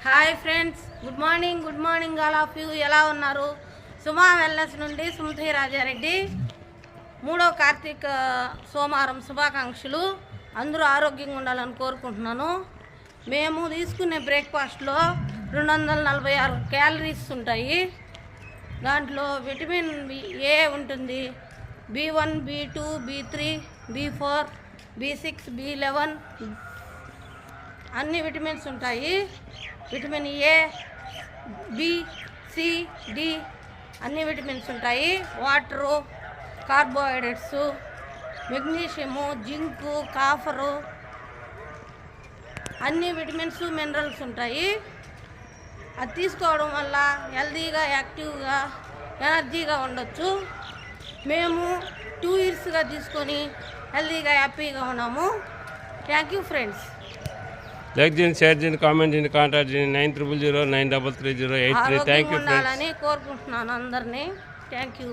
Hi friends, good morning all of you. ఎలా ఉన్నారు? సుమా wellness నుండి సుమతి రాజారెడ్డి. 3వ కార్తీక సోమవారం శుభాకాంక్షలు. అందరూ ఆరోగ్యంగా ఉండాలని కోరుకుంటున్నాను. మేము తీసుకునే బ్రేక్ఫాస్ట్లో 246 క్యాలరీస్ ఉంటాయి. దాంట్లో విటమిన్ ఏ ఉంటుంది, B1, B2, B3, B4, B6, B11 అన్ని విటమిన్స్ ఉంటాయి. Vitamin A, B, C, D అన్ని విటమిన్స్ ఉంటాయి. Water, carbohydrates, magnesium, zinc, copper అన్ని విటమిన్స్ మినరల్స్ ఉంటాయి. అది తీసుకోవడం వల్ల హెల్తీగా, యాక్టివ్గా, ఎనర్జీగా ఉండొచ్చు. మేము 2 ఇయర్స్గా తీసుకొని హెల్తీగా, హ్యాపీగా ఉన్నాము. Thank you friends. లైక్ చేయండి, షేర్ చేయండి, కామెంట్ చేయండి, కాంటాక్ట్ చేయండి 9000 933 083. Thank you friends. కోరుకుంటున్నాను అందరినీ. Thank you.